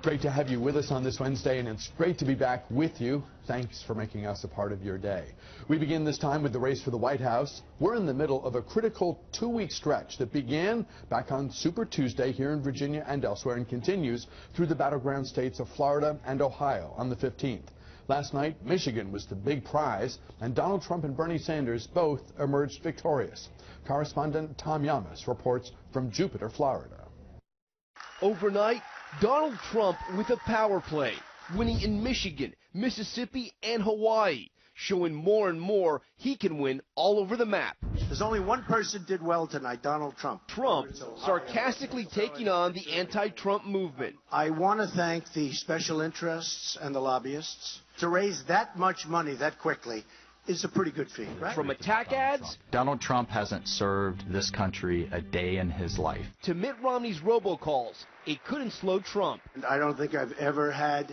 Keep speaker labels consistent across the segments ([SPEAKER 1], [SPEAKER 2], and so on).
[SPEAKER 1] Great to have you with us on this Wednesday, and it's great to be back with you. Thanks for making us a part of your day. We begin this time with the race for the White House. We're in the middle of a critical two-week stretch that began back on Super Tuesday here in Virginia and elsewhere and continues through the battleground states of Florida and Ohio on the 15th. Last night, Michigan was the big prize, and Donald Trump and Bernie Sanders both emerged victorious. Correspondent Tom Yamas reports from Jupiter, Florida.
[SPEAKER 2] Overnight, Donald Trump with a power play, winning in Michigan, Mississippi, and Hawaii, showing more and more he can win all over the map.
[SPEAKER 3] There's only one person did well tonight, Donald Trump.
[SPEAKER 2] Trump sarcastically taking on the anti-Trump movement.
[SPEAKER 3] I want to thank the special interests and the lobbyists. To raise that much money that quickly is a pretty good feat, right?
[SPEAKER 2] From attack ads,
[SPEAKER 4] Donald Trump hasn't served this country a day in his life.
[SPEAKER 2] To Mitt Romney's robocalls, it couldn't slow Trump.
[SPEAKER 3] And I don't think I've ever had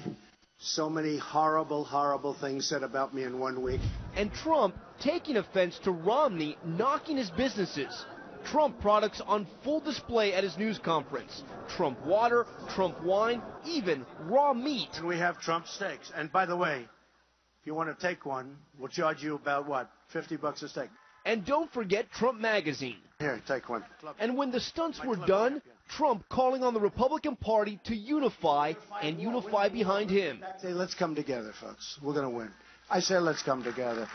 [SPEAKER 3] so many horrible, horrible things said about me in 1 week.
[SPEAKER 2] And Trump taking offense to Romney knocking his businesses. Trump products on full display at his news conference. Trump water, Trump wine, even raw meat.
[SPEAKER 3] And we have Trump steaks. And by the way, if you want to take one, we'll charge you about, what, $50 a steak.
[SPEAKER 2] And don't forget Trump Magazine.
[SPEAKER 3] Here, take one.
[SPEAKER 2] And when the stunts were done, Trump calling on the Republican Party to unify and unify behind him.
[SPEAKER 3] I say, let's come together, folks. We're going to win. I say, let's come together.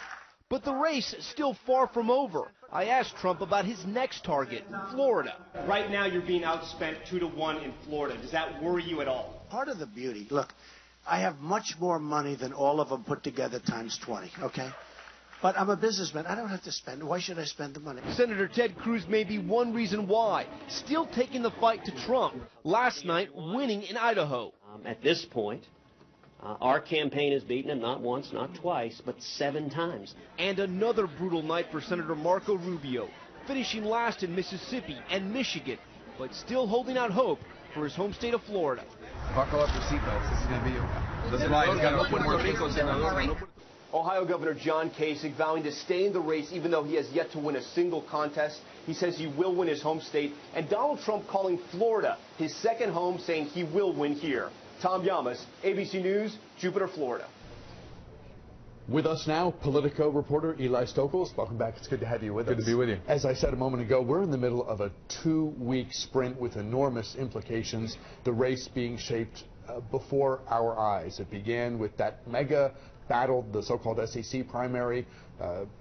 [SPEAKER 2] But the race is still far from over. I asked Trump about his next target, Florida.
[SPEAKER 5] Right now, you're being outspent 2-1 in Florida. Does that worry you at all?
[SPEAKER 3] Part of the beauty, look, I have much more money than all of them put together times 20, okay? But I'm a businessman. I don't have to spend. Why should I spend the money?
[SPEAKER 2] Senator Ted Cruz may be one reason why. Still taking the fight to Trump. Last night, winning in Idaho.
[SPEAKER 6] At this point, our campaign has beaten him not once, not twice, but 7 times.
[SPEAKER 2] And another brutal night for Senator Marco Rubio, finishing last in Mississippi and Michigan, but still holding out hope for his home state of Florida.
[SPEAKER 7] Buckle up your seatbelts. This is going to be the slide. He's got to put more.
[SPEAKER 8] Ohio Governor John Kasich vowing to stay in the race even though he has yet to win a single contest. He says he will win his home state. And Donald Trump calling Florida his second home, saying he will win here. Tom Yamas, ABC News, Jupiter, Florida.
[SPEAKER 1] With us now, Politico reporter Eli Stokols. Welcome back. It's good to have you with us.
[SPEAKER 7] Good to be with you.
[SPEAKER 1] As I said a moment ago, we're in the middle of a 2-week sprint with enormous implications, the race being shaped before our eyes. It began with that mega battle, the so-called SEC primary,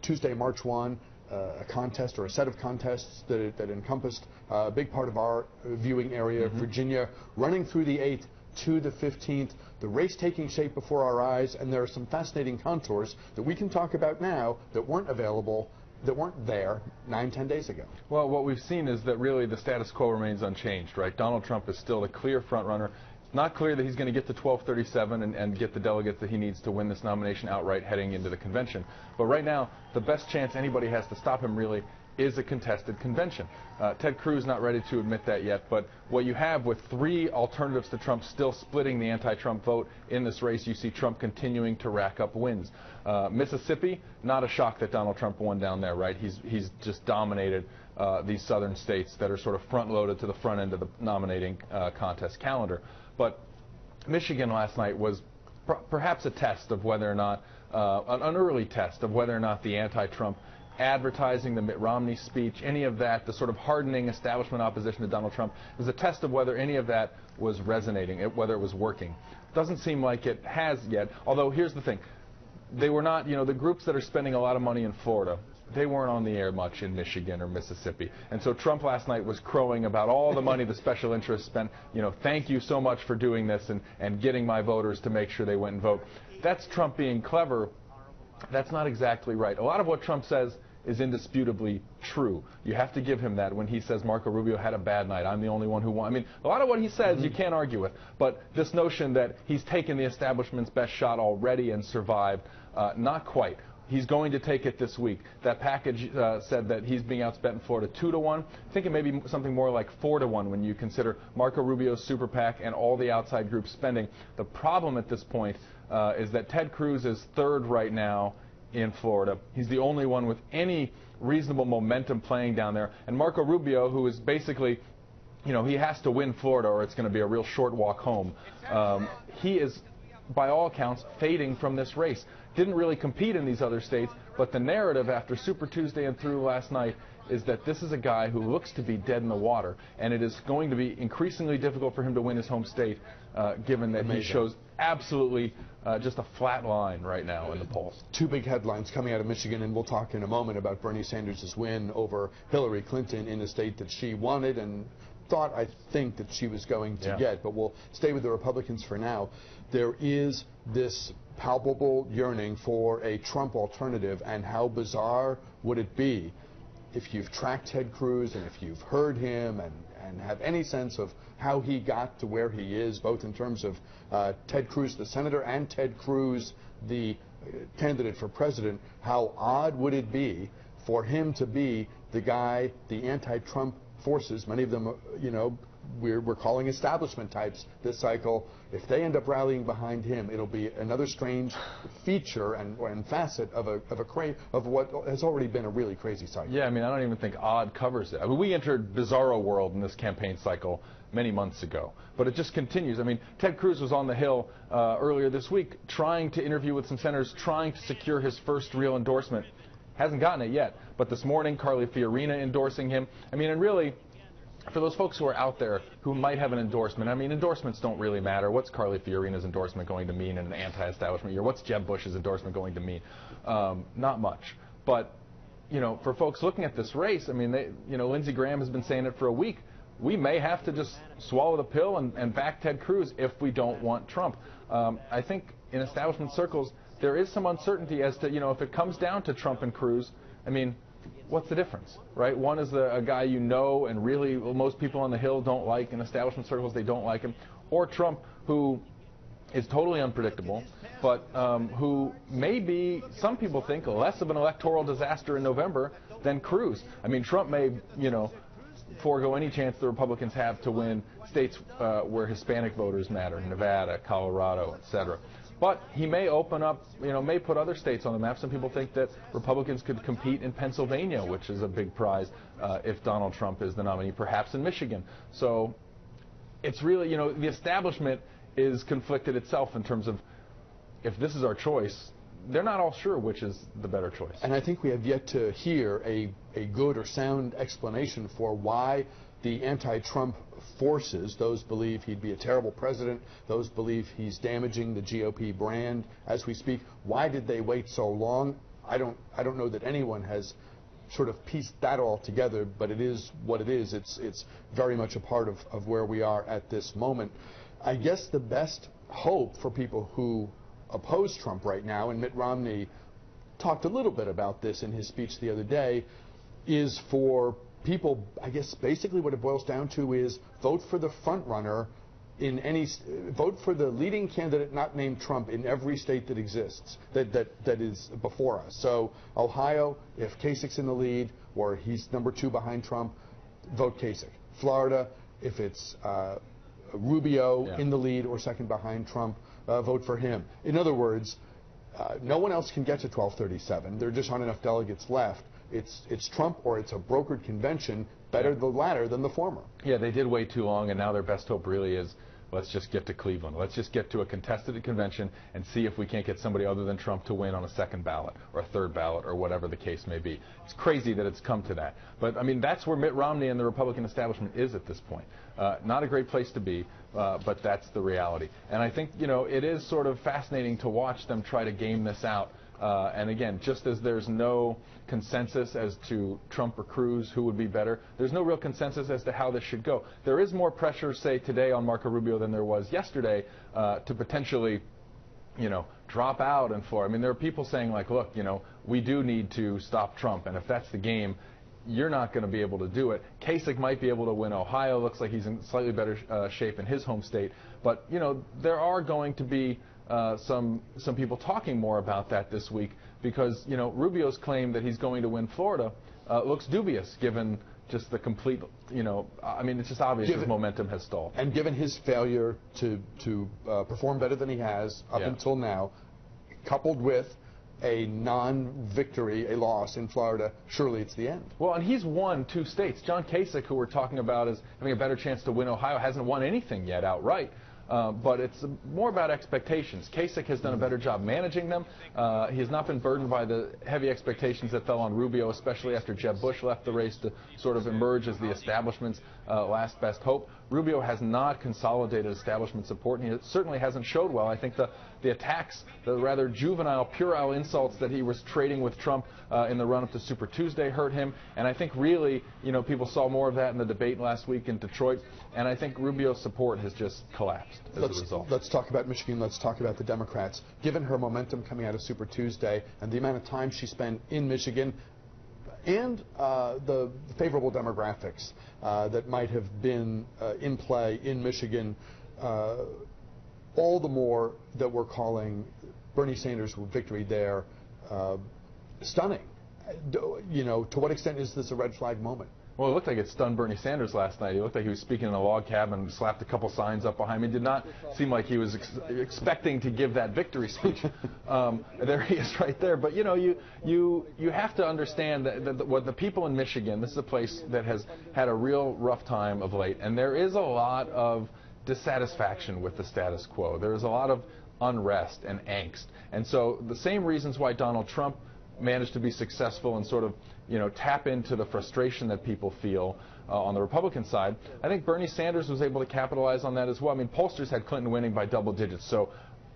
[SPEAKER 1] Tuesday, March 1, a contest or a set of contests that encompassed a big part of our viewing area, Virginia, running through the 8th to the 15th, the race taking shape before our eyes, and there are some fascinating contours that we can talk about now that weren't available, that weren't there 9-10 days ago.
[SPEAKER 7] Well, what we've seen is that really the status quo remains unchanged, right? Donald Trump is still the clear front runner. It's not clear that he's going to get to 1237 and get the delegates that he needs to win this nomination outright heading into the convention. But right now, the best chance anybody has to stop him really is a contested convention. Ted Cruz not ready to admit that yet, but what you have with 3 alternatives to Trump still splitting the anti-Trump vote in this race, you see Trump continuing to rack up wins. Mississippi, not a shock that Donald Trump won down there, right? He's just dominated these southern states that are sort of front-loaded to the front end of the nominating contest calendar. But Michigan last night was perhaps a test of whether or not, an early test of whether or not the anti-Trump advertising, the Mitt Romney speech, any of that, the sort of hardening establishment opposition to Donald Trump, was a test of whether any of that was resonating, whether it was working. Doesn't seem like it has yet, although here's the thing. They were not, you know, the groups that are spending a lot of money in Florida, they weren't on the air much in Michigan or Mississippi. And so Trump last night was crowing about all the money the special interests spent. You know, thank you so much for doing this and getting my voters to make sure they went and vote. That's Trump being clever. That's not exactly right. A lot of what Trump says is indisputably true. You have to give him that when he says Marco Rubio had a bad night. I'm the only one who won. I mean, a lot of what he says you can't argue with. But this notion that he's taken the establishment's best shot already and survived, not quite. He's going to take it this week. That package said that he's being outspent in Florida 2-1. I think it may be something more like 4-1 when you consider Marco Rubio's super PAC and all the outside groups spending. The problem at this point is that Ted Cruz is 3rd right now in Florida. He's the only one with any reasonable momentum playing down there. And Marco Rubio, who is basically you know, he has to win Florida or it's going to be a real short walk home. He is, by all accounts, fading from this race. Didn't really compete in these other states, but the narrative after Super Tuesday and through last night is that this is a guy who looks to be dead in the water, and it is going to be increasingly difficult for him to win his home state, given that he shows absolutely just a flat line right now in the polls.
[SPEAKER 1] Two big headlines coming out of Michigan, and we'll talk in a moment about Bernie Sanders' win over Hillary Clinton in a state that she wanted and thought, I think, that she was going to get, but we'll stay with the Republicans for now. There is this palpable yearning for a Trump alternative, and how bizarre would it be if you've tracked Ted Cruz and if you've heard him and have any sense of how he got to where he is, both in terms of Ted Cruz, the senator, and Ted Cruz, the candidate for president. How odd would it be for him to be the guy, the anti-Trump forces, many of them, you know, we're calling establishment types this cycle. If they end up rallying behind him, it'll be another strange feature and facet of what has already been a really crazy cycle.
[SPEAKER 7] Yeah, I mean, I don't even think odd covers it. I mean, we entered bizarro world in this campaign cycle many months ago, but it just continues. I mean, Ted Cruz was on the Hill earlier this week trying to interview with some senators, trying to secure his first real endorsement. Hasn't gotten it yet, but this morning, Carly Fiorina endorsing him. I mean, and really, for those folks who are out there who might have an endorsement, I mean, endorsements don't really matter. What's Carly Fiorina's endorsement going to mean in an anti-establishment year? What's Jeb Bush's endorsement going to mean? Not much. But, you know, for folks looking at this race, I mean, you know, Lindsey Graham has been saying it for a week. We may have to just swallow the pill and back Ted Cruz if we don't want Trump. I think in establishment circles, there is some uncertainty as to, you know, if it comes down to Trump and Cruz, I mean, what's the difference, right? One is a guy you know and really most people on the Hill don't like. In establishment circles, they don't like him. Or Trump, who is totally unpredictable, but who may be, some people think, less of an electoral disaster in November than Cruz. I mean, Trump may, you know, forego any chance the Republicans have to win states where Hispanic voters matter, Nevada, Colorado, etc. But he may open up, you know, may put other states on the map. Some people think that Republicans could compete in Pennsylvania, which is a big prize if Donald Trump is the nominee, perhaps in Michigan. So it's really, you know, the establishment is conflicted itself in terms of if this is our choice, they're not all sure which is the better choice.
[SPEAKER 1] And I think we have yet to hear a good or sound explanation for why the anti-Trump forces, those believe he'd be a terrible president, those believe he's damaging the GOP brand as we speak. Why did they wait so long? I don't know that anyone has sort of pieced that all together, but it is what it is. It's very much a part of where we are at this moment. I guess the best hope for people who oppose Trump right now, and Mitt Romney talked a little bit about this in his speech the other day, is for people, I guess basically what it boils down to is vote for the front runner in any, vote for the leading candidate not named Trump in every state that exists, that is before us. So Ohio, if Kasich's in the lead or he's number 2 behind Trump, vote Kasich. Florida, if it's Rubio in the lead or second behind Trump, vote for him. In other words, no one else can get to 1237. There just aren't enough delegates left. It's Trump or it's a brokered convention. Better the latter than the former. Yeah, they did wait too long, and now their best hope really is, let's just get to Cleveland. Let's just get to a contested convention and see if we can't get somebody other than Trump to win on a second ballot or a third ballot or whatever the case may be. It's crazy that it's come to that. But, I mean, that's where Mitt Romney and the Republican establishment is at this point. Not a great place to be, but that's the reality. And I think, you know, it is sort of fascinating to watch them try to game this out. And again, just as there's no consensus as to Trump or Cruz, who would be better, there's no real consensus as to how this should go. There is more pressure, say, today on Marco Rubio than there was yesterday to potentially, you know, drop out in Florida. I mean, there are people saying, like, look, you know, we do need to stop Trump, and if that's the game, you're not going to be able to do it. Kasich might be able to win Ohio. Looks like he's in slightly better shape in his home state. But, you know, there are going to be some people talking more about that this week because, you know, Rubio's claim that he's going to win Florida looks dubious given just the complete, you know, I mean, it's just obvious his momentum has stalled. And given his failure to perform better than he has up until now, coupled with a non-victory, a loss in Florida, surely it's the end.
[SPEAKER 7] Well, and he's won 2 states. John Kasich, who we're talking about as having a better chance to win Ohio, hasn't won anything yet outright. But it's more about expectations. Kasich has done a better job managing them. He has not been burdened by the heavy expectations that fell on Rubio, especially after Jeb Bush left the race to sort of emerge as the establishment's last best hope. Rubio has not consolidated establishment support, and he certainly hasn't showed well. I think the attacks, the rather juvenile, puerile insults that he was trading with Trump in the run-up to Super Tuesday hurt him. And I think really, people saw more of that in the debate last week in Detroit. And I think Rubio's support has just collapsed as a result.
[SPEAKER 1] Let's talk about Michigan. Let's talk about the Democrats. Given her momentum coming out of Super Tuesday and the amount of time she spent in Michigan, and the favorable demographics that might have been in play in Michigan, all the more that we're calling Bernie Sanders' victory there stunning. To what extent is this a red flag moment?
[SPEAKER 7] Well, it looked like it stunned Bernie Sanders last night. He looked like he was speaking in a log cabin and slapped a couple signs up behind him. It did not seem like he was expecting to give that victory speech. There he is right there. But, you have to understand that what the people in Michigan, this is a place that has had a real rough time of late, and there is a lot of dissatisfaction with the status quo. There is a lot of unrest and angst. And so the same reasons why Donald Trump managed to be successful and sort of, tap into the frustration that people feel on the Republican side, I think Bernie Sanders was able to capitalize on that as well. I mean, pollsters had Clinton winning by double digits, so,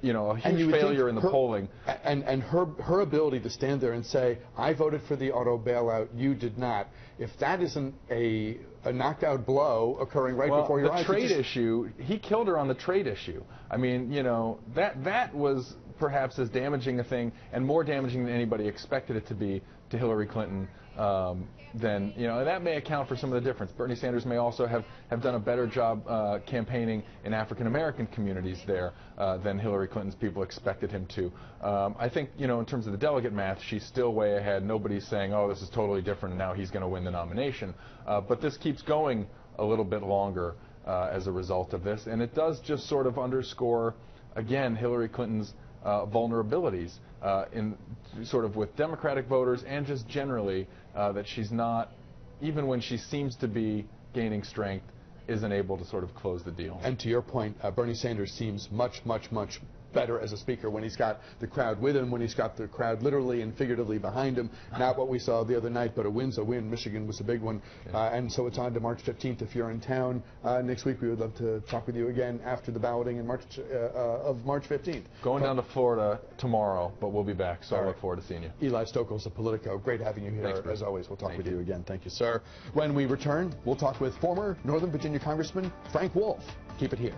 [SPEAKER 7] a huge failure in the polling.
[SPEAKER 1] And her ability to stand there and say, I voted for the auto bailout, you did not. If that isn't a knockout blow occurring right before your eyes.
[SPEAKER 7] The trade issue, he killed her on the trade issue. I mean, that was perhaps as damaging a thing and more damaging than anybody expected it to be to Hillary Clinton. And that may account for some of the difference. Bernie Sanders may also have done a better job campaigning in African American communities there than Hillary Clinton's people expected him to. I think, in terms of the delegate math, she's still way ahead. Nobody's saying, oh, this is totally different and now he's going to win the nomination. But this keeps going a little bit longer as a result of this. And it does just sort of underscore, again, Hillary Clinton's vulnerabilities in sort of with Democratic voters and just generally that she's not, even when she seems to be gaining strength, isn't able to sort of close the deal.
[SPEAKER 1] And to your point, Bernie Sanders seems much better as a speaker when he's got the crowd with him, when he's got the crowd literally and figuratively behind him. Not what we saw the other night, but a win's a win. Michigan was a big one. And so it's on to March 15th. If you're in town next week, we would love to talk with you again after the balloting in March 15th.
[SPEAKER 7] Going down to Florida tomorrow, but we'll be back, so I look forward to seeing you.
[SPEAKER 1] Eli Stokols of Politico, great having you here.
[SPEAKER 7] Thanks,
[SPEAKER 1] as always. We'll talk with you again. Thank you, sir. When we return, we'll talk with former Northern Virginia Congressman Frank Wolf. Keep it here.